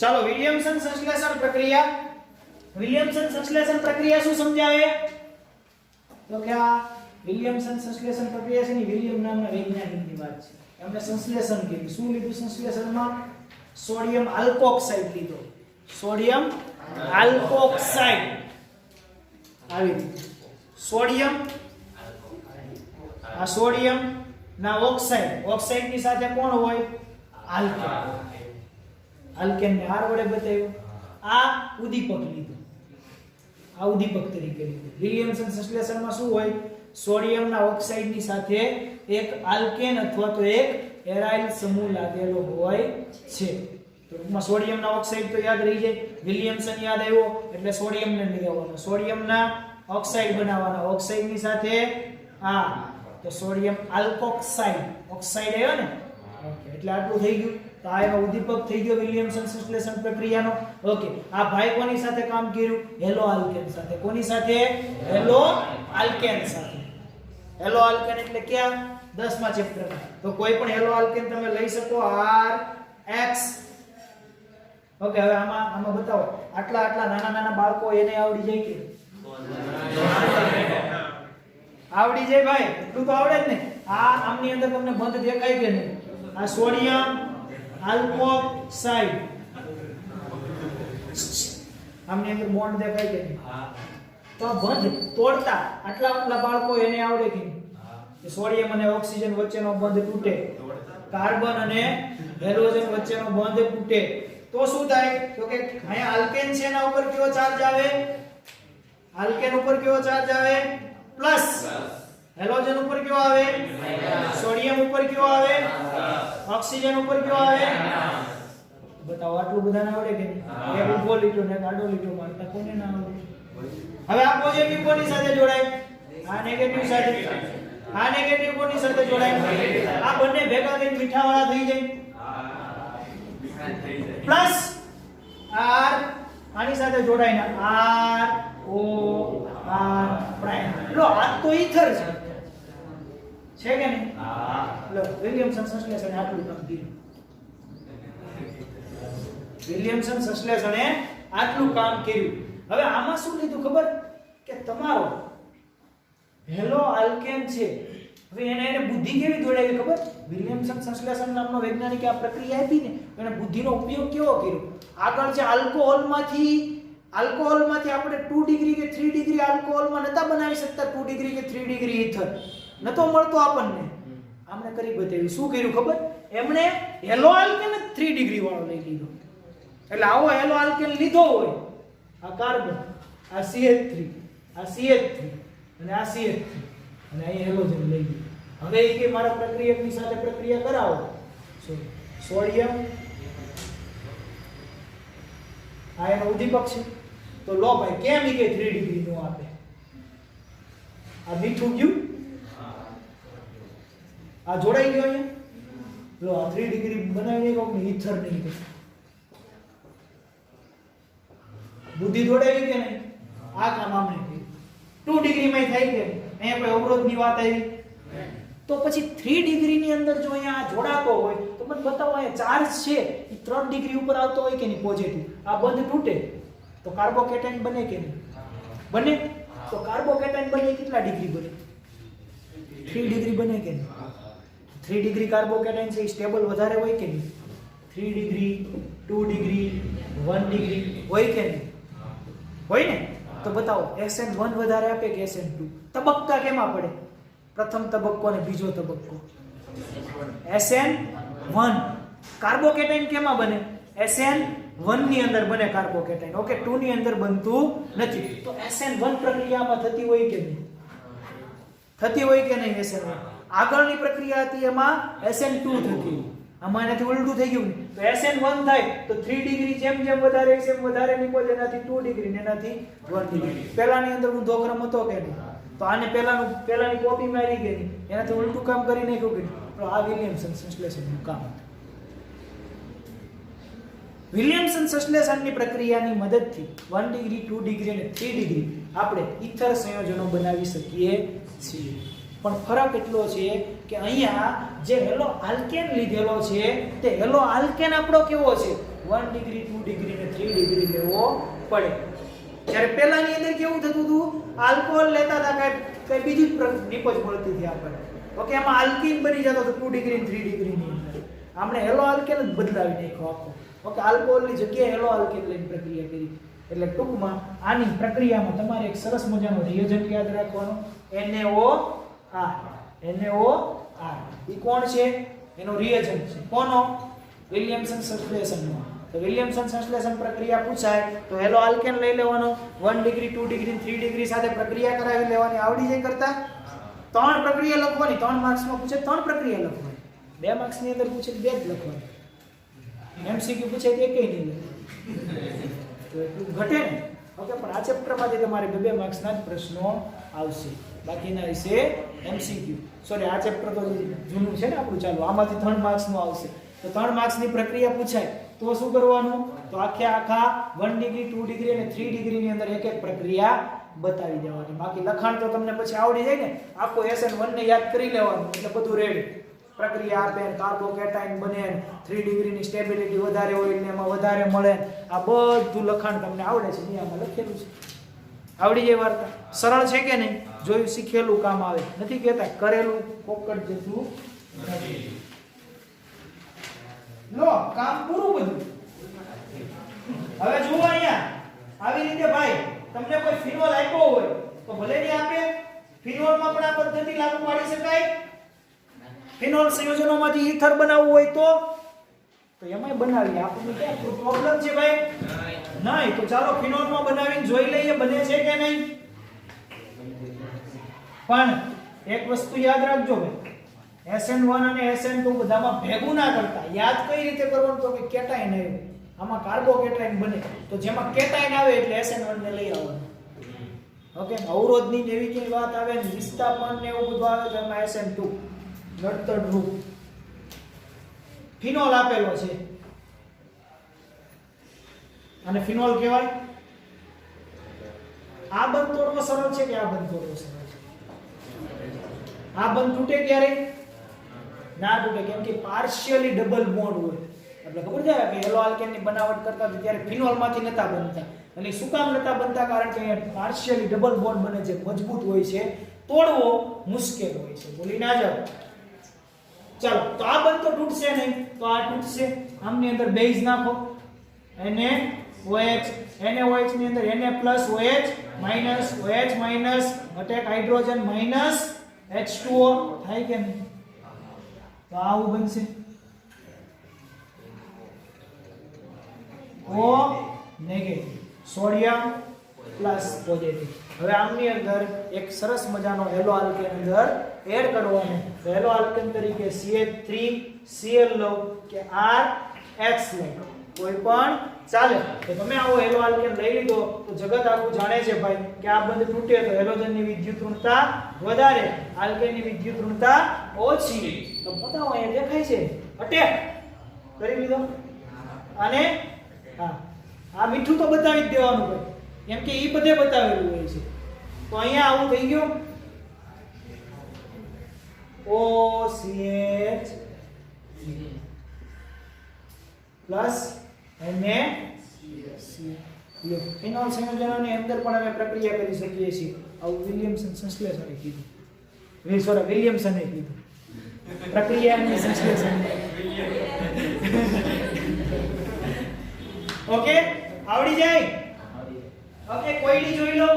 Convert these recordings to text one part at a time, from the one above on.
ચાલો વિલિયમસન સંશ્લેષણ પ્રક્રિયા શું સમજાવે? તો કે આ વિલિયમસન સંશ્લેષણ પ્રક્રિયા છે ને વિલિયમ નામના વૈજ્ઞાનિકની વાત છે. એમણે સંશ્લેષણ કર્યું. શું લીધું સંશ્લેષણમાં? સોડિયમ આલ્કોક્સાઇડ લીધો. સોડિયમ આલ્કોક્સાઇડ આવી રીતે સોડિયમ આ સોડિયમ ના ઓક્સાઇડ ની સાથે કોણ હોય? આલ્કેન. આલ્કેન ને આર વડે બતાવ્યું. આ ઉદ્દીપક લીધું. આ ઉદ્દીપક તરીકે લીધું. વિલિયમસન સંશ્લેષણમાં શું હોય? સોડિયમના ઓક્સાઇડની સાથે એક આલ્કેન અથવા તો એક એરાઇલ સમૂહ લાગેલો હોય છે. તો ટૂંકમાં સોડિયમના ઓક્સાઇડ તો યાદ રહી જાય. વિલિયમસન યાદ આવ્યો એટલે સોડિયમને લઈ આવવાનો. સોડિયમના ઓક્સાઇડ બનાવવાના. ઓક્સાઇડની સાથે આ તો સોડિયમ આલ્કોક્સાઇડ. ઓક્સાઇડ આવ્યો ને? ઓકે, એટલે આટલું થઈ ગયું. તો આ એનો ઉદ્દીપક થઈ ગયો વિલિયમસન સંશ્લેષણ પ્રક્રિયાનો. ઓકે, આ ભાઈ કોની સાથે કામ કર્યું? હેલો આલ્કેન સાથે. કોની સાથે? હેલો આલ્કેન સાથે. હેલો આલ્કેન એટલે ક્યાં? 10મા ચેપ્ટરમાં. તો કોઈ પણ હેલો આલ્કેન તમે લઈ શકો. RX. ઓકે, હવે આમાં બતાવો. આટલા નાના બાળકો એને આવડી જાય કે? આવડી જાય ભાઈ. એટલું તો આવડે જ ને. આમની અંદર તમને બંધ દેખાય કે નહીં? આ સોડિયમ આલ્કોક્સાઇડ આમની અંદર બોન્ડ દેખાય કે નહીં? તો બંધ તોડતા આટલા બાળકો એને આવડે કે નહીં? સોડિયમ અને ઓક્સિજન વચ્ચેનો બંધ તૂટે. કાર્બન અને હાઇડ્રોજન વચ્ચેનો બંધ તૂટે તો શું થાય? તો કે અહીંયા આલ્કેન છે એના ઉપર કેવો ચાર્જ આવે? આલ્કેન ઉપર કેવો ચાર્જ આવે? પ્લસ. હાઇડ્રોજન ઉપર કેવો આવે? સોડિયમ ઉપર કેવો આવે? ઓક્સિજન ઉપર કેવો આવે? બતાવો, આટલું બધાને આવડે કે નહીં? એક ઊભો લીટો ને આડો લીટો મારતા કોને ના આવડે? હવે આ પોઝિટિવ કોની સાથે જોડાય? આ નેગેટિવ સાથે. આ નેગેટિવ કોની સાથે જોડાય? આ બંને ભેગા થઈને મીઠાવાળા થઈ જાય. પ્લસ R આની સાથે જોડાઈને RO R પ્રાઇમ. લો, આ તો ઈથર છે કે નહીં? લો, વિલિયમસન સંશ્લેષણે આટલું કામ કર્યું. વિલિયમસન સંશ્લેષણે આટલું કામ કર્યું. હવે આમાં શું લીધું ખબર? કે તમારો હેલો આલ્કેન છે. હવે એને બુદ્ધિ કેવી દોડાવી ખબર? વિલિયમસન સંશ્લેષણ નામનો વૈજ્ઞાનિકે આ પ્રક્રિયા આપી ને એને બુદ્ધિનો ઉપયોગ કેવો કર્યો? આગળ છે આલ્કોહોલમાંથી આપણે 2 ડિગ્રી કે 3 ડિગ્રી આલ્કોહોલમાં નતા બનાવી શકતા. 2 ડિગ્રી કે 3 ડિગ્રી ઈથર નતો મળતો આપણને. આમણે કરી બતાવ્યું. શું કર્યું ખબર? એમણે હેલો આલ્કેન 3 ડિગ્રી વાળો લઈ લીધો. એટલે આવો હેલો આલ્કેન લીધો હોય, આ કાર્બન, આ CH3, આ CH3 અને આ CH3 અને અહીં હેલોજન લઈ ગયું. હવે એ કે મારા પ્રક્રિયકની સાથે પ્રક્રિયા કરાવો. સોડિયમ આ એનો ઉદ્દીપક છે. તો લો ભાઈ, કેમ ઈ કે 3 ડિગ્રી નું આપે? આ મીઠું ગયું, આ જોડાઈ ગયો અહીંયા. લો, આ 3 ડિગ્રી બનાવી નહીં કોક ઈથર નહીં કે બુદ્ધિ જોડાવી કે નહીં? આ કામ આમને કર્યું. 2 ડિગ્રી માં થાય કે અહીંયા કોઈ અવરોધની વાત આવી? તો પછી 3 ડિગ્રી ની અંદર જો અહીંયા જોડાતો હોય તો મને બતાવો, અહીંયા ચાર્જ છે એ 3 ડિગ્રી ઉપર આવતો હોય કે નહીં? પોઝિટિવ. આ બંધ તૂટે તો કાર્બોકેટાયન બને કે નહીં? બને. તો કાર્બોકેટાયન બને કેટલા ડિગ્રી બને? 3 ડિગ્રી બને કે નહીં? 3 ડિગ્રી કાર્બોકેટાયન છે એ સ્ટેબલ વધારે હોય કે નહીં? 3 ડિગ્રી, 2 ડિગ્રી, 1 ડિગ્રી હોય કે નહીં? હોય ને? તો બતાવો, SN1 વધારે આપે કે SN2? તબક્કા કેમાં પડે? પ્રથમ તબક્કો અને બીજો તબક્કો. SN1. કાર્બોકેટાયન કેમાં બને? SN1 ની અંદર બને કાર્બોકેટાયન. ઓકે, 2 ની અંદર બનતું નથી. તો SN1 પ્રક્રિયામાં થતી હોય કે નહીં? થતી હોય કે નહીં? SN1 આગળની પ્રક્રિયા હતી એમાં SN2 થતી. આમાં એનાથી ઉલટું થઈ ગયું. તો SN1 થાય તો 3 ડિગ્રી જેમ વધારે છે એમ વધારે નીકળે. એનાથી 2 ડિગ્રી ને એનાથી 1 ડિગ્રી. પહેલાની અંદર ઊંધો ક્રમ હતો કે નહીં? તો આને પહેલાની કોપી મારી ગઈ, એનાથી ઉલટું કામ કરી નાખ્યું કે નહીં? તો આ વિલિયમસન સંશ્લેષણનું કામ હતું. વિલિયમસન સંશ્લેષણની પ્રક્રિયાની મદદથી 1 ડિગ્રી, 2 ડિગ્રી અને 3 ડિગ્રી આપણે ઈથર સંયોજનો બનાવી શકીએ છીએ. પણ ફરક એટલો છે કે અહીંયા જે હેલો આલ્કેન લીધેલો છે તે હેલો આલ્કેન આપણો કેવો છે? 1 ડિગ્રી 2 ડિગ્રી ને 3 ડિગ્રી લેવો પડે. જ્યારે પહેલાની અંદર કેવું થતું હતું આલ્કોહોલ લેતા હતા કઈ બીજી નિપજ મળતી હતી આપણને. ઓકે એમાં આલ્કીન બની જતો તો 2 ડિગ્રી 3 ડિગ્રી ની અંદર. આપણે હેલો આલ્કેન જ બદલાવી નાખ્યો આખો. ઓકે આલ્કોહોલની જગ્યાએ હેલો આલ્કેન લઈને પ્રક્રિયા કરી. એટલે ટૂંકમાં આની પ્રક્રિયામાં તમારે એક સરસ મજાનો રિએજન્ટ યાદ રાખવાનો NaOR. NaOR ઈ કોણ છે? એનો રિએજન્ટ છે. કોનો? વિલિયમસન સંશ્લેષણનો. તો વિલિયમસન સંશ્લેષણ પ્રક્રિયા પૂછાય તો હેલો આલ્કેન લઈ લેવાનો. 1 ડિગ્રી 2 ડિગ્રી 3 ડિગ્રી સાથે પ્રક્રિયા કરાવી લેવાની. આવડી જાય કરતા? 3 પ્રક્રિયા લખવાની. 3 માર્ક્સમાં પૂછે 3 પ્રક્રિયા લખવાની. 2 માર્ક્સની અંદર પૂછે 2 જ લખવાની. એમસીક્યુ પૂછે કે એકેય નહીં લખવાનું. તો એટલું ઘટે ને. ઓકે પણ આ ચેપ્ટરમાંથી તમારે 2 માર્ક્સના જ પ્રશ્નો આવશે. બાકીના વિશે એમસીક્યુ. સોરી આ ચેપ્ટર તો જૂનું છે ને આપણું. ચાલો આમાંથી 3 માર્ક્સનું આવશે. તો 3 માર્ક્સની પ્રક્રિયા પૂછાય તો શું કરવાનું? તો આખા 1 ડિગ્રી 2 ડિગ્રી અને 3 ડિગ્રીની અંદર એક એક પ્રક્રિયા બતાવી દેવાની. બાકી લખાણ તો તમને પછી આવડી જાય ને. આખો SN1 ને યાદ કરી લેવાનું એટલે બધું રેડી. પ્રક્રિયા આપે કાર્બોકેટાઇન બને 3 ડિગ્રીની સ્ટેબિલિટી વધારે હોય એટલે એમાં વધારે મળે. આ બધું લખાણ તમને આવડે છે. આમાં લખેલું છે. આવડી જાય વાર્તા. સરળ છે કે નહીં? જોયું શીખેલું કામ આવે. નથી કહેતા કરેલું પોકટ જેટલું નથી. લો કામ પૂરું બધું. હવે જુઓ અહીંયા આવી રીતે ભાઈ તમને કોઈ ફિનોલ આપ્યો હોય તો ભલે નહીં આપે. ફિનોલમાં પણ આ પદ્ધતિ લાગુ પાડી શકાય. ફિનોલ સંયોજનોમાંથી ઈથર બનાવવું હોય તો એમાંય બનાવીએ. આપણને ક્યાં પ્રોબ્લેમ છે ભાઈ? નહીં. તો ચાલો ફિનોલમાં બનાવીને જોઈ લઈએ બને છે કે નહીં. પણ એક વસ્તુ યાદ રાખજો ભાઈ, SN1 અને SN2 બધામાં ભેગું ના કરતા. યાદ કઈ રીતે કરવાનું? તો કે કેટાઇન આવ્યું, આમાં કાર્બોકેટાઇન બને તો જેમાં કેટાઇન આવે એટલે SN1 ને લઈ આવવાનું. ઓકે અવરોધની એવી કઈ વાત આવે ને વિસ્થાપન ને એવું બધું આવે તો એમાં SN2 નડતર રૂપ ફિનોલ આપેલો છે અને ફિનોલ કહેવાય. આ બંધ તોડવો સરળ છે કે આ બંધ તોડવો સરળ છે? આ બંધ તૂટે ક્યારે? ના તૂટે. કેમ કે પાર્શિયલી ડબલ બોન્ડ હોય. એટલે ખબર છે કે હેલો આલ્કેનની બનાવટ કરતા ત્યારે ફિનોલમાંથી નતા બનતા. એટલે શું કામ નતા બનતા? કારણ કે અહીંયા પાર્શિયલી ડબલ બોન્ડ બને છે, મજબૂત હોય છે, તોડવો મુશ્કેલ હોય છે. બોલી ના જાવ. ચાલો તો આ બંધ તો તૂટશે નહીં. તો આ તૂટશે. આમની અંદર બેઝ નાખો NaOH. NaOH ની અંદર Na+OH OH attack hydrogen H2O થાય કે નહીં? તો આવું બનશે. O negative, sodium plus positive. હવે આમની અંદર એક સરસ મજાનો હેલો આલ્કેન અંદર એડ કરવાનો. તો હેલો આલ્કેન તરીકે CH3Cl લો કે RH લો, કોઈ પણ ચાલે. તો તમે આવો હેલો આલ્કેન લઈ લીધો તો જગત આખું જાણે છે ભાઈ કે આ બંધ તૂટે તો હેલોજનની વિદ્યુત ઋણતા વધારે, આલ્કેનની વિદ્યુત ઋણતા ઓછી. તો બતાવો અહીંયા દેખાય છે અટેક કરી લીધો. અને હા આ મીઠું તો બતાવી જ દેવાનું ભાઈ, કેમ કે ઈ બધે બતાવેલું હોય છે. તો અહીંયા આવું થઈ ગયું OCH પ્લસ ફિનોલ સંયોજનોની અંદર પણ અમે પ્રક્રિયા કરી શકીએ છીએ. આવું વિલિયમસન સંશ્લેષણે કીધું. વિલિયમસને કીધું પ્રક્રિયાની સંશ્લેષણ. ઓકે આવડી જાય. ઓકે કોયડી જોઈ લો.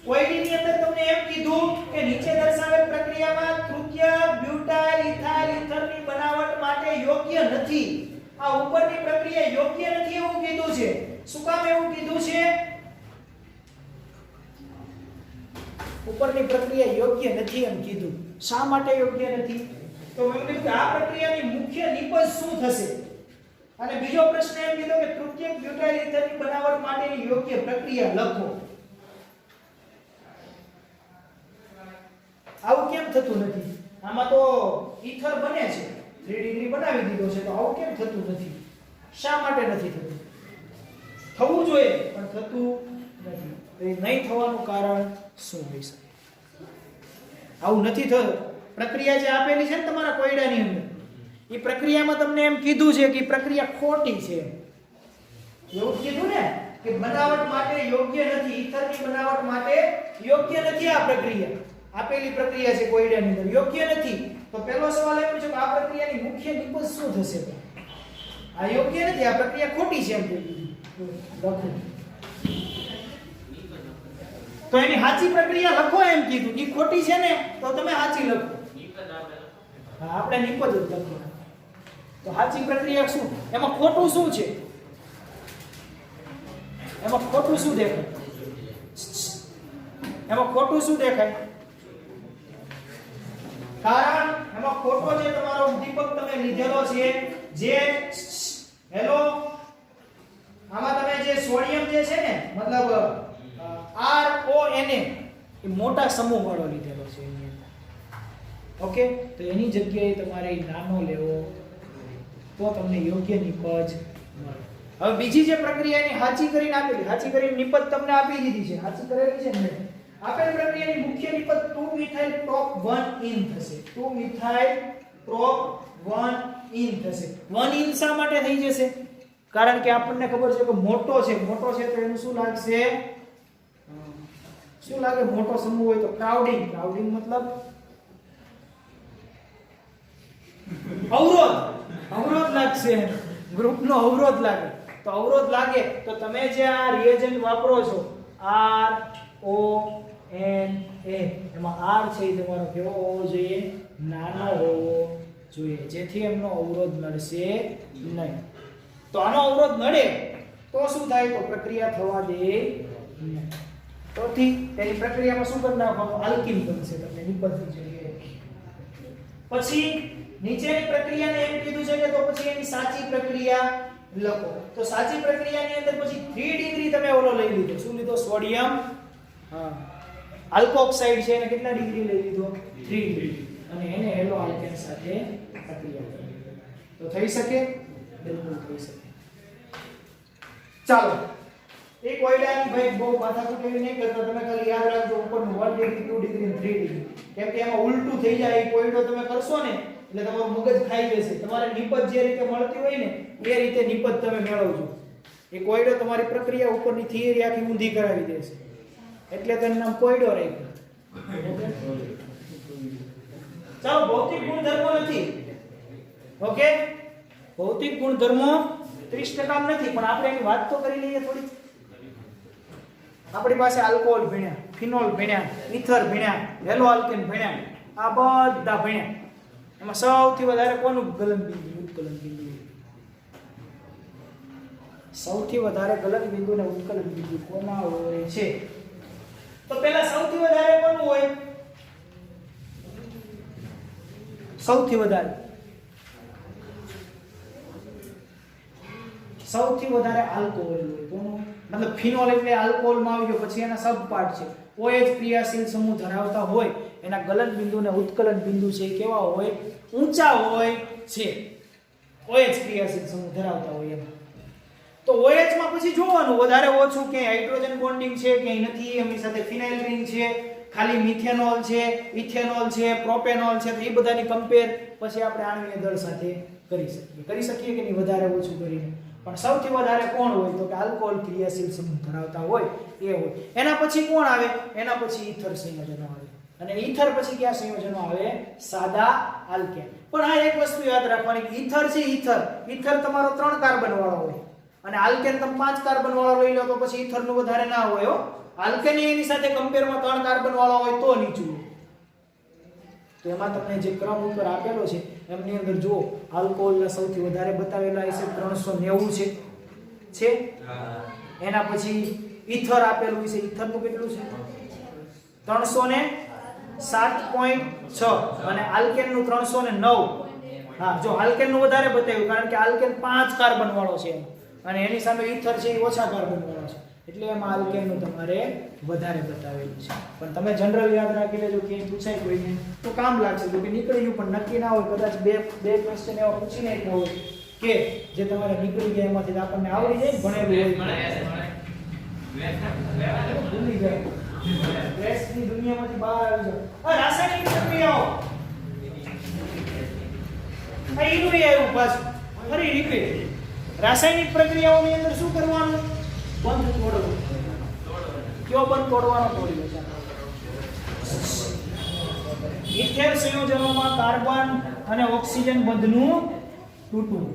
કોયડીની અંદર તમને એમ કીધું કે નીચે દર્શાવેલ પ્રક્રિયામાં તૃતીય બ્યુટાઇલ ઇથાઇલ ઇથરની બનાવટ માટે યોગ્ય નથી. આ ઉપરની પ્રક્રિયા યોગ્ય નથી એવું કીધું છે. શું કામ એવું કીધું છે? ઉપરની પ્રક્રિયા યોગ્ય નથી એમ કીધું. શા માટે યોગ્ય નથી? તો મેં કીધું કે આ પ્રક્રિયાની મુખ્ય નિપજ શું થશે? અને બીજો પ્રશ્ન એમ કીધો કે તૃતીય બ્યુટાઇલ ઇથરની બનાવટ માટેની યોગ્ય પ્રક્રિયા લખો. આવું કેમ થતું નથી? આમાં તો ઈથર બને છે, 3 ડિગ્રી બનાવી દીધો છે, તો આવું કેમ થતું નથી? શા માટે નથી થતું? થવું જોઈએ પણ થતું નથી. એ નહીં થવાનું કારણ શું હોઈ શકે? આવું નથી થતું. પ્રક્રિયા જે આપેલી છે ને તમારા કોયડાની અંદર એ પ્રક્રિયામાં તમને એમ કીધું છે કે પ્રક્રિયા ખોટી છે, એવું કીધું ને કે બનાવટ માટે યોગ્ય નથી, ઈથરની બનાવટ માટે યોગ્ય નથી આ પ્રક્રિયા, આપેલી પ્રક્રિયા છે કોયડાની અંદર યોગ્ય નથી. તો પહેલો સવાલ એમ છે કે આ પ્રક્રિયાની મુખ્ય નિપજ શું થશે? આ યોગ્ય નથી, આ પ્રક્રિયા ખોટી છે એમ લખો. તો એની સાચી પ્રક્રિયા લખો એમ કીધું, ઈ ખોટી છે ને તો તમે સાચી લખો. હા, આપણે નિપજ જ લખો. તો સાચી પ્રક્રિયા શું? એમાં ખોટું શું છે? એમાં ખોટું શું દેખાય? એમાં ખોટું શું દેખાય? કારણ એમાં ખોટો જે તમારો ઉદ્દીપક તમે લીધેલો છે, જે હેલો આમાં તમે જે સોડિયમ જે છે ને મતલબ RONA એ મોટા સમૂહ વાળો લીધેલો છે એની અંદર. ઓકે, તો એની જગ્યાએ તમારે નાનો લેવો તો તમને યોગ્ય નિપજ મળે. હવે બીજી જે પ્રક્રિયાની સાચી કરીને આપેલી, સાચી કરીને નિપજ તમને આપી દીધી છે, સાચી કરેલી છે ને, આપેલ પ્રક્રિયાની મુખ્ય નિપજ 2 મિથાઇલ પ્રોપ 1 ઇન થશે. 2 મિથાઇલ પ્રોપ 1 ઇન થશે. 1 ઇન શા માટે થઈ જશે? કારણ કે આપણને ખબર છે કે મોટો છે તો એનું શું લાગશે? શું લાગે? મોટો સમૂહ હોય તો ક્રાઉડિંગ. ક્રાઉડિંગ મતલબ અવરોધ લાગશે, ગ્રુપનો અવરોધ લાગે. તો અવરોધ લાગે તો તમે જે આ રિએજન્ટ વાપરો છો RONA, એમાં R છે એ તમારો કેવો હોવો જોઈએ? નાનો હોવો જોઈએ, જેથી એમનો અવરોધ નડશે નહીં. તો આનો અવરોધ નડે તો શું થાય? તો પ્રક્રિયા થવા દે નહીં. તોથી તેની પ્રક્રિયામાં શું કરી નાખવાનું? આલ્કીન બનશે તમને નિપજની જગ્યાએ. પછી નીચેની પ્રક્રિયાને એમ કીધું છે કે તો પછી એની સાચી પ્રક્રિયા લખો. તો સાચી પ્રક્રિયાની અંદર પછી 3 ડિગ્રી તમે ઓલો લઈ લીધો. શું લીધો? સોડિયમ આલ્કોક્સાઇડ છે એને કેટલા ડિગ્રી લઈ લીધો? 3 ડિગ્રી. અને એને હેલો આલ્કેન સાથે પ્રક્રિયા કરી. તો થઈ શકે? બિલકુલ થઈ શકે. ચાલો, એક કોયડાની ભાઈ બહુ માથાકૂટ એવી નહીં કરતા, તમે ખાલી યાદ રાખજો ઉપરનું 1 ડિગ્રી 2 ડિગ્રી અને 3 ડિગ્રી. કેમ કે એમાં ઉલટું થઈ જાય. એ કોયડો તમે કરશો ને એટલે તમારું મગજ ખાઈ જશે. તમારે નિપજ જે રીતે મળતી હોય ને એ રીતે નિપજ તમે મેળવજો. એ કોયડો તમારી પ્રક્રિયા ઉપરની થિયરી આખી ઊંધી કરાવી દેશે. એટલે તેનું નામ કોયડો રાખ્યું. ચાલો, ભૌતિક ગુણધર્મો નથી. ઓકે, ભૌતિક ગુણધર્મો 30% નથી, પણ આપણે એની વાત તો કરી લઈએ થોડી. આપણી પાસે આલ્કોહોલ ભણ્યા, ફિનોલ ભણ્યા, ઈથર ભણ્યા, હેલો આલ્કેન ભણ્યા, આ બધા ભણ્યા. એમાં સૌથી વધારે કોનું ગલન બિંદુ, ઉત્કલન બિંદુ? સૌથી વધારે ગલન બિંદુ ને ઉત્કલન બિંદુ કોના હોય છે? તો પહેલા સૌથી વધારે કોનું હોય? સૌથી વધારે આલ્કોહોલ હોય. કોનું? મતલબ ફિનોલ એટલે આલ્કોહોલમાં આવી ગયો, પછી એના સબ પાર્ટ છે. OH ક્રિયાશીલ સમૂહ ધરાવતા હોય એના ગલન બિંદુ ને ઉત્કલન બિંદુ છે કેવા હોય? ઊંચા હોય છે. OH ક્રિયાશીલ સમૂહ ધરાવતા હોય એમાં. તો OH માં પછી જોવાનું વધારે ઓછું કે હાઇડ્રોજન બોન્ડિંગ છે કે નથી, એમની સાથે ફિનાઇલ રિંગ છે, ખાલી મિથેનોલ છે, ઇથેનોલ છે, પ્રોપેનોલ છે, તો એ બધાની કમ્પેર પછી આપણે આણ્વીય દળ સાથે કરી શકીએ કે નહીં વધારે ઓછું કરીને. પણ સૌથી વધારે કોણ હોય? તો કે આલ્કોહોલ ક્રિયાશીલ સમૂહ ધરાવતા હોય એ હોય. એના પછી કોણ આવે? એના પછી ઈથર સંયોજનો આવે. અને ઈથર પછી કયા સંયોજનો આવે? સાદા આલ્કેન. પણ આ એક વસ્તુ યાદ રાખવાની કે ઈથર છે, ઈથર તમારો 3 કાર્બન વાળો હોય અને આલ્કેન તમે 5 કાર્બન વાળો લઈ લો તો પછી ઈથર નું વધારે ના હોય. આલ્કેન એની સાથે કમ્પેરમાં 3 કાર્બન વાળો હોય તો નીચું. તો એમાં તમને જે ક્રમ ઉપર આપેલો છે એમની અંદર જો આલ્કોહોલના સૌથી વધારે બતાવેલા છે 390 છે. એના પછી ઈથર આપેલું છે, ઈથરનું કેટલું છે? 307.6 અને આલ્કેનનું 309. હા, જો આલ્કેનનું વધારે બતાવ્યું કારણ કે આલ્કેન 5 કાર્બન વાળો છે અને એની સામે ઈથર છે એ ઓછા કાર્બન વાળો છે, એટલે એમાં આલ્કેનનું તમારે વધારે બતાવેલું છે. પણ તમે જનરલ યાદ રાખી લેજો કે પૂછાય કોઈને તો કામ લાગશે. જો કે નીકળી ગયું પણ નક્કી ના હોય, કદાચ બે ક્વેશ્ચન એવા પૂછી નાખ્યા હોય કે જે તમારે નીકળી ગયા એમાંથી આપણને આવડી જાય ભણેલું હોય ભૂલી જાય. ગેસની દુનિયામાંથી બહાર આવી જાવ. રાસાયણિક પ્રક્રિયાઓ આ ઈનું આવ્યું પાછું ફરી રિપીટ રાસાયણિક પ્રક્રિયાઓની અંદર શું કરવાનું બંધ તોડવું કયો બંધ તોડવાનો તોડ્યો છે ઇથેર સંયોજનોમાં કાર્બન અને ઓક્સિજન બંધનું તૂટવું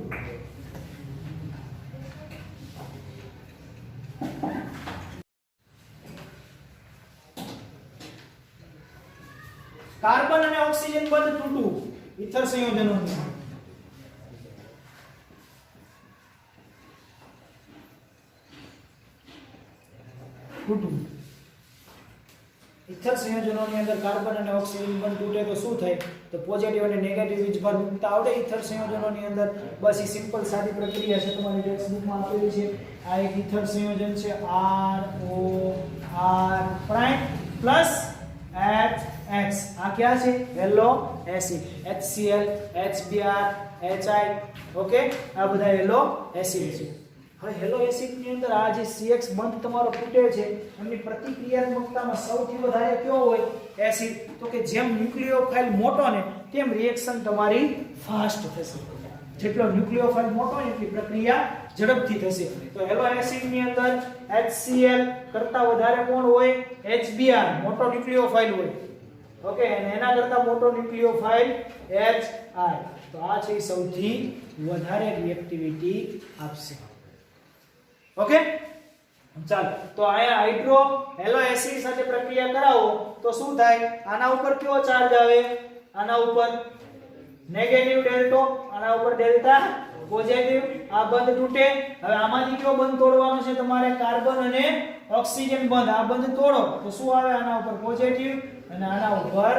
કાર્બન અને ઓક્સિજન બંધ તૂટવું ઇથર સંયોજનોનું તૂટવું ઇથર સંયોજનોની અંદર કાર્બન અને ઓક્સિજન બંધ તૂટે તો શું થાય તો પોઝિટિવ અને નેગેટિવ વીજભાર મુક્ત આવડે ઇથર સંયોજનોની અંદર બસ એ સિમ્પલ સાદી પ્રક્રિયા છે તમારી ટેક્સ્ટ બુકમાં આપેલી છે આ એક ઇથર સંયોજન છે ROR પ્રાઇમ પ્લસ HX આ ક્યાં છે hello acid HCl HBr HI okay આ બધા હેલો એસિડ છે હવે હેલો એસિડ ની અંદર આ જે CX બંધ તમારો તૂટે છે એમની પ્રતિક્રિયાત્મકતામાં સૌથી વધારે કયો હોય એસિડ તો કે જેમ ન્યુક્લિયોફાઇલ મોટો ને તેમ રિએક્શન તમારી ફાસ્ટ થશે જેટલો ન્યુક્લિયોફાઇલ મોટો હોય એટલી પ્રક્રિયા ઝડપથી થશે તો હેલો એસિડ ની અંદર HCl કરતા વધારે કોણ હોય HBr મોટો ન્યુક્લિયોફાઇલ હોય ઓકે અને એના કરતા મોટો ન્યુક્લિયોફાઇલ HI તો આ છે સૌથી વધારે રિએક્ટિવિટી આપશે ઓકે ચાલો તો આયા હાઇડ્રો હેલો એસિડ સાથે પ્રક્રિયા કરાવો તો શું થાય આના ઉપર કયો ચાર્જ આવે આના ઉપર નેગેટિવ ડેલ્ટો આના ઉપર ડેલ્ટા પોઝિટિવ આ બંધ તૂટે હવે આમાંથી કયો બંધ તોડવાનો છે તમારે કાર્બન અને ઓક્સિજન બંધ આ બંધ તોડો તો શું આવે આના ઉપર પોઝિટિવ અને આના ઉપર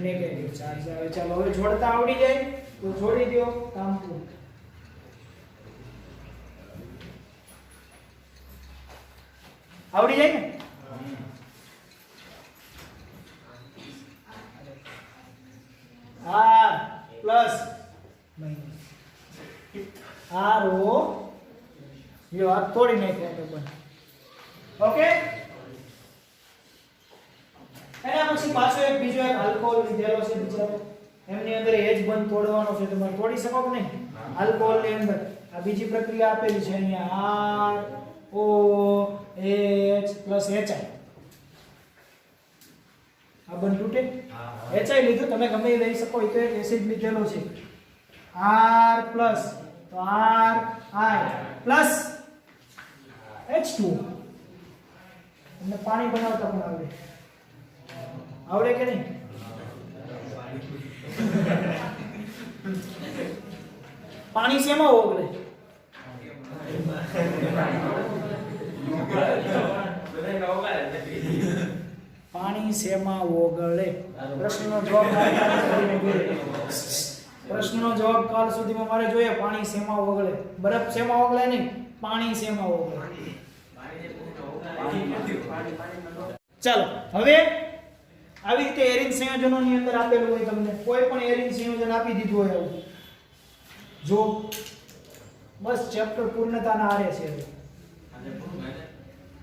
નેગેટિવ ચાર્જ આવે ચાલો હવે જોડતા આવડી જાય તો જોડી દો કામ પૂરું આવડી જાય ને R પ્લસ RO યો આ તોડી નાખ્યો તો પણ ઓકે એના પછી પાછો એક બીજો એક આલ્કોહોલ લીધેલો છે બિચારો એમની અંદર H બંધ તોડવાનો છે તમે તોડી શકો કે નહીં આલ્કોહોલ ની અંદર આ બીજી પ્રક્રિયા આપેલી છે અહીંયા ROH પ્લસ HI આ બંધ તૂટે HI લીધું તમે ગમે એ લઈ શકો એક એસિડ લીધેલો છે R પ્લસ તો RI પ્લસ H2 તમને પાણી બનાવતા પણ આવડે કે નહીં પાણી શેમાં ઓગળે પાણી શેમાં ઓગળે પ્રશ્નનો જવાબ પ્રશ્નનો જવાબ કાલ સુધીમાં મારે જોઈએ પાણી શેમાં ઓગળે બરફ શેમાં ઓગળે નહીં પાણી શેમાં ઓગળે ચાલો હવે આવી રીતે એરિન સંયોજનોની અંદર આપેલું હોય તમને કોઈ પણ એરિન સંયોજન આપી દીધું હોય આવું જો બસ ચેપ્ટર પૂર્ણતાના આરે છે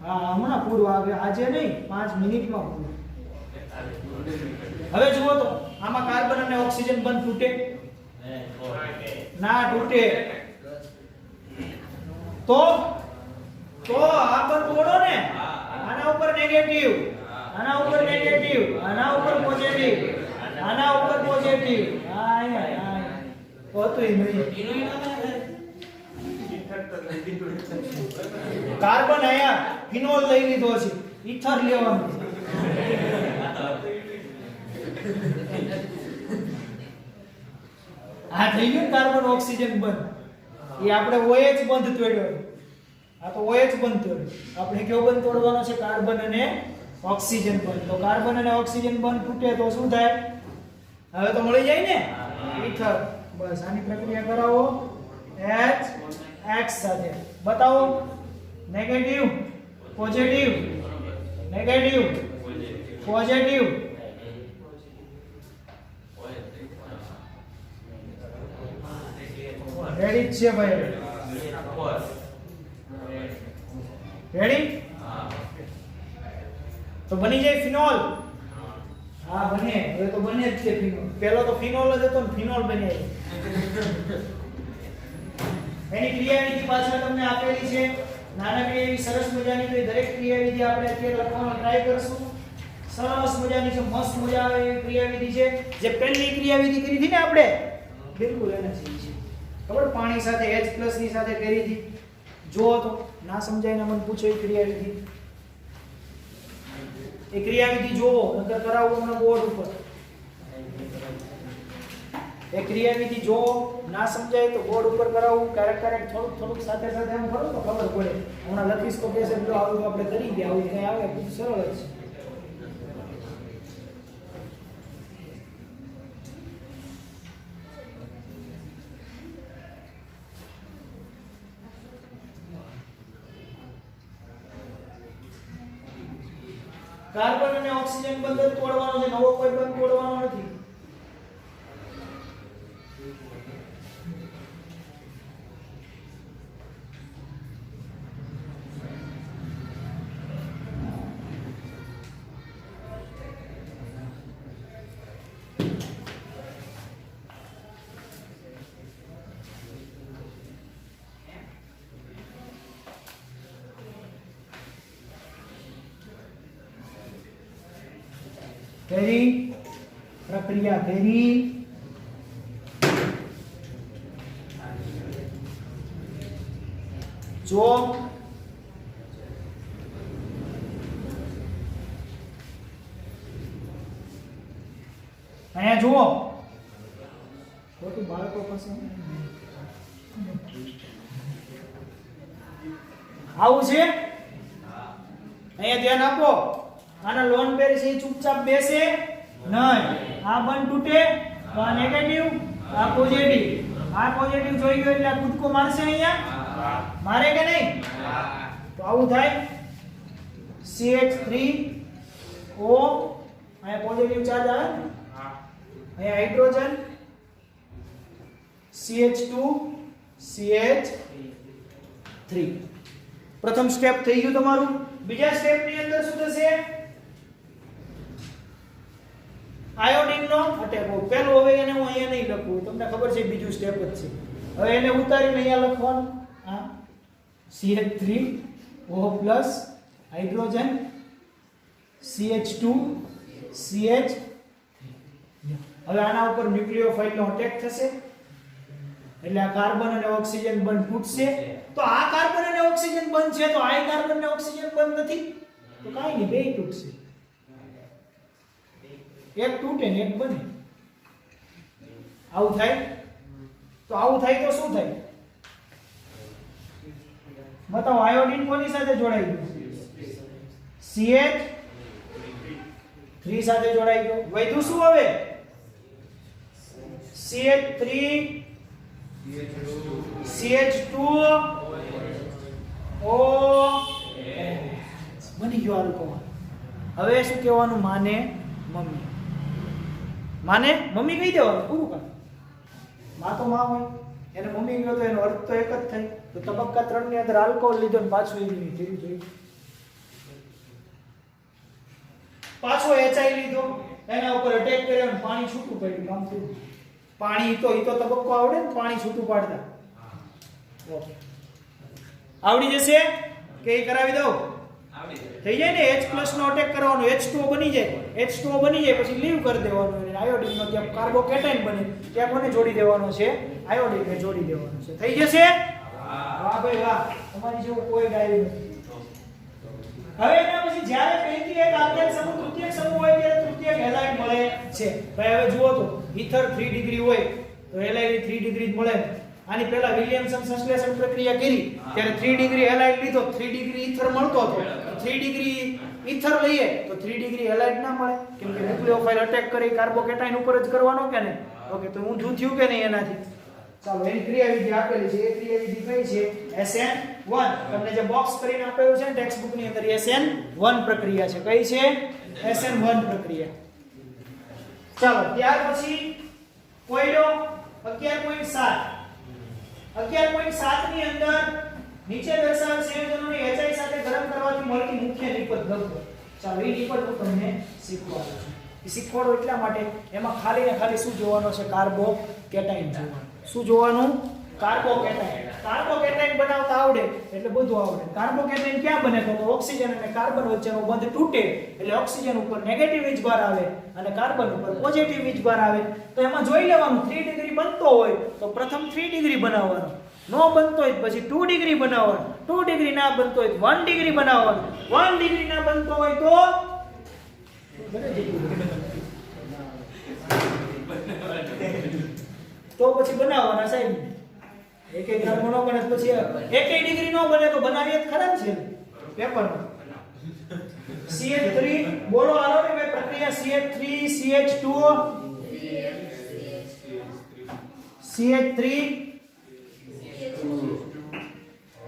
હા હમણાં પૂરું આવે આજે નહીં 5 મિનિટમાં પૂરું હવે જુઓ તો આમાં કાર્બન અને ઓક્સિજન બંધ તૂટે ના તૂટે તો આ બંધ તોડો ને આના ઉપર નેગેટિવ આના ઉપર નેગેટિવ આના ઉપર પોઝિટિવ આના ઉપર પોઝિટિવ આ હોતું નહીં કાર્બન આયા ફિનોલ લઈ લીધો છે ઈથર લેવાનું આ થઈ ગયું કાર્બન ઓક્સિજન બંધ એ આપણે OH બંધ તોડ્યો આ તો OH બંધ તોડ્યો આપણે કયો બંધ તોડવાનો છે કાર્બન અને ઓક્સિજન બંધ તો કાર્બન અને ઓક્સિજન બંધ તૂટે તો શું થાય હવે તો મળી જાય ને ઈથર બસ આની પ્રક્રિયા કરાવો HX સાથે બતાવો negative positive negative positive ready છે ભાઈ રેડી તો બની જાય ફિનોલ આ બને હવે તો બને જ છે ફિનોલ. પહેલો તો ફિનોલ જ હતો ને ફિનોલ બને. એની ક્રિયાવિધિ પાછળ તમને આપેલી છે નાનકડી એવી સરસ મજાની. તો દરેક ક્રિયાવિધિ આપણે અત્યારે લખવાનો ટ્રાય કરશું. સરસ મજાની છે, મસ્ત મજા આવે એવી ક્રિયાવિધિ છે. જે પહેલી ક્રિયાવિધિ કરી હતી ને આપણે બિલકુલ એના જેવી છે. ખબર પાણી સાથે H+ ની સાથે કરી હતી. જો તો ના સમજાય ને મને પૂછો એ ક્રિયાવિધિ. એ ક્રિયાવિધિ જોવો નકર કરાવો મને બોર્ડ ઉપર. એ ક્રિયાવિધિ જોવો ના સમજાય તો બોર્ડ ઉપર કરાવું. ક્યારેક થોડુંક સાથે સાથે એમ કરો તો ખબર પડે. હમણાં લખીશ તો કહેશે પેલો આવું આપણે કરી દે, આવું કંઈ આવે ખૂબ સરળ જ છે. કાર્બન અને ઓક્સિજન બંધ તોડવાનો છે, નવો કોઈ બંધ તોડવાનો નથી. કેરી પ્રક્રિયા કેરી જો અહીંયા જુઓ ખોટું બાળકો પાસે આવું છે. અહીંયા ધ્યાન આપો. આના લોન પેર છે ચૂપચાપ બેસે નહીં. આ બંધ તૂટે તો આ નેગેટિવ, આ પોઝિટિવ. આ પોઝિટિવ જોઈ ગયો એટલે આ કૂદકો મારશે અહીંયા. મારે કે નહીં? તો આવું થાય. CH3O અહીંયા પોઝિટિવ ચાર્જ આવે ને, અહીંયા હાઇડ્રોજન CH2 CH3. પ્રથમ સ્ટેપ થઈ ગયું તમારું. બીજા સ્ટેપ ની અંદર શું થશે? આયોડિન નો અટેક. પહેલું હવે એને હું અહીંયા નહીં લખું, તમને ખબર છે બીજું સ્ટેપ જ છે. હવે એને ઉતારીને અહીંયા લખવાનું. હા, CH3O+ હાઇડ્રોજન CH2 CH. હવે આના ઉપર ન્યુક્લિયોફાઇલ નો અટેક થશે એટલે આ કાર્બન અને ઓક્સિજન બંધ તૂટશે. તો આ કાર્બન અને ઓક્સિજન બંધ છે તો આ કાર્બન અને ઓક્સિજન બંધ નથી તો કાઈ નહીં, બેય તૂટશે. એક તૂટે ને એક બને. આવું થાય. તો આવું થાય તો શું થાય? બતાવો. આયોડિન કોની સાથે જોડાઈ ગયું? CH3 સાથે જોડાઈ ગયો. વધ્યું શું હવે? CH3 CH2O બની ગયો આલ્કોહોલ. હવે શું કહેવાનું? માને મમ્મી. માને મમ્મી કહી દેવાનું. પૂરું કામ. માં તો માં હોય, એને મમ્મી કહ્યો તો એનો અર્થ તો એક જ થાય. તો તબક્કા 3 ની અંદર આલ્કોહોલ લીધો ને પાછું એની ધીરે ધીરે પાછો HI લીધો, એના ઉપર અટેક કર્યો અને પાણી છૂટું પડ્યું. કામ થયું. પાણી તો તબક્કો આવડે ને પાણી છૂટું પાડતા. ઓકે, આવડી જશે કે એ કરાવી દઉં? થઈ જાય ને. H+ નો અટેક કરવાનો, H2O બની જાય. H2O બની જાય પછી લીવ કરી દેવાનું. અને આયોડિન નો ત્યાં કાર્બોકેટાઇન બને ત્યાં કોને જોડી દેવાનો છે? આયોડિન ને જોડી દેવાનો છે. થઈ જશે? વાહ ભાઈ વાહ, તમારી જેવું કોઈ ડાયરી નથી. હવે એના પછી જ્યારે પૈકી એક આલ્કેન સમૂહ તૃતીયક સમૂહ હોય ત્યારે તૃતીયક હેલાઇડ મળે છે. ભાઈ હવે જુઓ તો ઈથર 3 ડિગ્રી હોય તો હેલાઇડ 3 ડિગ્રી જ મળે. આની પહેલા વિલિયમસન સંશ્લેષણ પ્રક્રિયા કરી ત્યારે 3 ડિગ્રી હેલાઇડ લીધો, 3 ડિગ્રી ઈથર મળતો હતો. 3 ડિગ્રી ઈથર લઈએ તો 3 ડિગ્રી હેલાઇડ ના મળે કેમ કે ન્યુક્લિયોફાઇલ અટેક કરી કાર્બોકેટાઇન ઉપર જ કરવાનો કે નહીં? ઓકે, તો ઊંધું થયું કે નહીં એનાથી? ચાલો, એની ક્રિયાવિધિ આપેલી છે. એ ક્રિયાવિધિ કઈ છે? SN1. તમને જે બોક્સ કરીને આપેલું છે ને ટેક્સ્ટ બુક ની અંદર SN1 પ્રક્રિયા છે. કઈ છે? SN1 પ્રક્રિયા. ચાલો, ત્યાર પછી કોયડો 11.7. 11.7 ની અંદર નીચે દર્શાવેલ સંયોજનોને HI સાથે ગરમ કરવાથી મળતી મુખ્ય નિપજ લખો. ચાલો, એ નિપજ હું તમને શીખવાડું છું. એ શીખવાડો એટલા માટે એમાં ખાલી ને ખાલી શું જોવાનું છે? કાર્બોકેટાઇન જોવાનું. શું જોવાનું? કાર્બોકેટાઇન. કાર્બોકેટાઇન બનાવતા આવડે એટલે બધું આવડે. કાર્બોકેટાઇન ક્યાં બને? તો ઓક્સિજન અને કાર્બન વચ્ચેનો બંધ તૂટે એટલે ઓક્સિજન ઉપર નેગેટિવ વીજભાર આવે અને કાર્બન ઉપર પોઝિટિવ વીજભાર આવે. તો એમાં જોઈ લેવાનું 3 ડિગ્રી બનતો હોય તો પ્રથમ 3 ડિગ્રી બનાવવાનો, નો બનતો હોય પછી 2 ડિગ્રી બનાવવાનો, 2 ડિગ્રી ના બનતો હોય 1 ડિગ્રી બનાવવાનો, 1 ડિગ્રી ના બનતો હોય તો પછી બનાવવાના સાહેબ. એક ગ્રામ નો બને પછી એક ડિગ્રી નો બને તો બનાવીએ જ ખરા છે પેપરમાં. CH3 બોલો હાલો ને ભાઈ પ્રક્રિયા CH3 CH2 CH3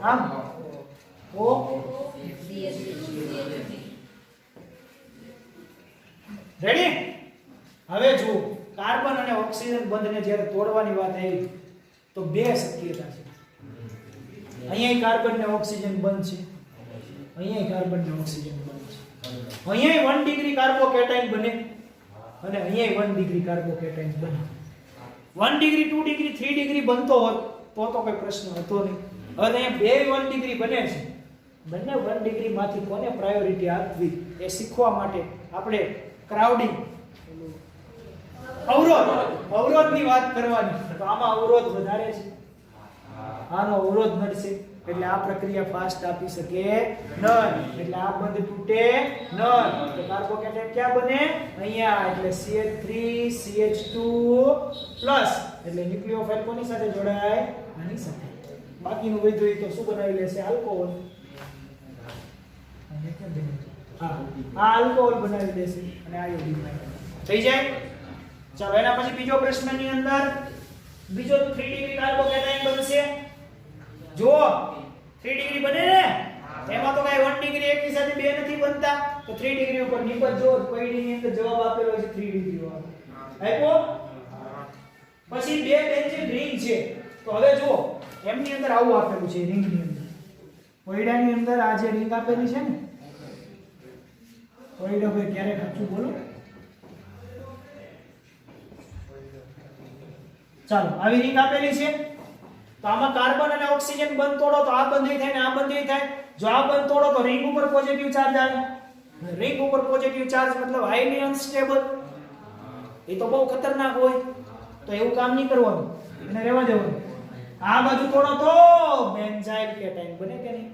આમ O રેડી. હવે જુઓ કાર્બન અને ઓક્સિજન બંધને જ્યારે તોડવાની વાત આવી તો બે શક્યતા છે. અહીંયા કાર્બન ને ઓક્સિજન બંધ છે, અહીંયા કાર્બન ને ઓક્સિજન બંધ છે. અહીંયા 1 ડિગ્રી કાર્બોકેટાઇન બને અને અહીંયા 1 ડિગ્રી કાર્બોકેટાઇન બને. 1 ડિગ્રી 2 ડિગ્રી 3 ડિગ્રી બનતો હોત તો કોઈ પ્રશ્ન હતો નહીં. હવે અહીંયા બે 1 ડિગ્રી બને છે. બંને 1 ડિગ્રી માંથી કોને પ્રાયોરિટી આપવી એ શીખવા માટે આપણે ક્રાઉડિંગ અવરોધની વાત કરવાની. તો આમાં અવરોધ વધારે છે, આનો અવરોધ મળશે એટલે આ પ્રક્રિયા ફાસ્ટ આપી શકે નહીં, એટલે આ બંધ તૂટે નહીં. તો કાર્બોકેટાઇન ક્યાં બને? અહીંયા. એટલે CH3 CH2 પ્લસ એટલે ન્યુક્લિયોફાઇલ કોની સાથે જોડાય? આની સાથે. બાકીનું વધ્યું તો શું બનાવી લેશે? આલ્કોહોલ. હા, આ આલ્કોહોલ બનાવી દેશે અને આયોડિન થઈ જાય. ચાલો એના પછી બીજો પ્રશ્નની અંદર બીજો 3 ડિગ્રી કાર્બોકેટાઇન બનશે. જો 3 ડિગ્રી બને ને એમાં તો કઈ 1 ડિગ્રી એકની સાથે બે નથી બનતા. તો 3 ડિગ્રી ઉપર નિપજજો પૈડીની અંદર જવાબ આપેલો છે 3 ડિગ્રી વાળો આપ્યો. પછી બે બેન્ઝીન રિંગ છે. તો હવે જો એમની અંદર આવું આપેલું છે રિંગની અંદર. પૈડાની અંદર આ જે રિંગ આપેલી છે ને પૈડો ભાઈ ક્યારે સાચું બોલો. ચાલો આવી રિંગ આપેલી છે. તો આમાં કાર્બન અને ઓક્સિજન બંધ તોડો તો આ બંધ થાય ને આ બંધ થાય. જો આ બંધ તોડો તો રિંગ ઉપર પોઝિટિવ ચાર્જ આવે. રિંગ ઉપર પોઝિટિવ ચાર્જ મતલબ હાઈલી અનસ્ટેબલ. એ તો બહુ ખતરનાક હોય. તો એવું કામ નહીં કરવાનું, એને રહેવા દેવાનું. આ બાજુ તોડો તો બેન્ઝાઇલ કેટાઇન બને કે નહીં?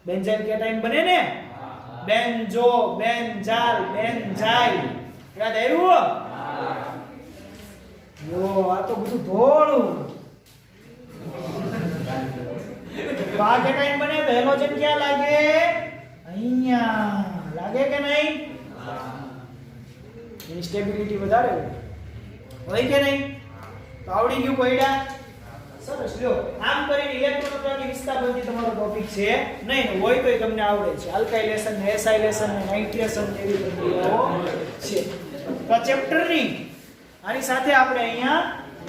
બેન્ઝાઇલ કેટાઇન બને ને? બેન્ઝો બેન્ઝાલ બેન્ઝાઇલ યાદ આવ્યું? યો આ તો બધું ધોળું. આ કેટાઇન બને તો હેલોજન ક્યાં લાગે? અહીંયા લાગે કે નહીં? એની સ્ટેબિલિટી વધારે હોય કે નહીં? તો આવડી ગયું કોઈડા? સરસ. લ્યો આમ કરીને ઇલેક્ટ્રોનેગેટિવ વિસ્થાપનથી તમારો ટોપિક છે નહીં હોય તોય તમને આવડે છે. આલ્કાઇલેશન ને એસાઇલેશન ને નાઇટ્રેશન ને એવી પ્રક્રિયાઓ છે. તો ચેપ્ટરની આની સાથે આપણે અહીંયા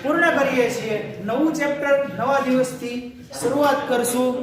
પૂર્ણ કરીએ છીએ. નવું ચેપ્ટર નવા દિવસથી શરૂઆત કરશું.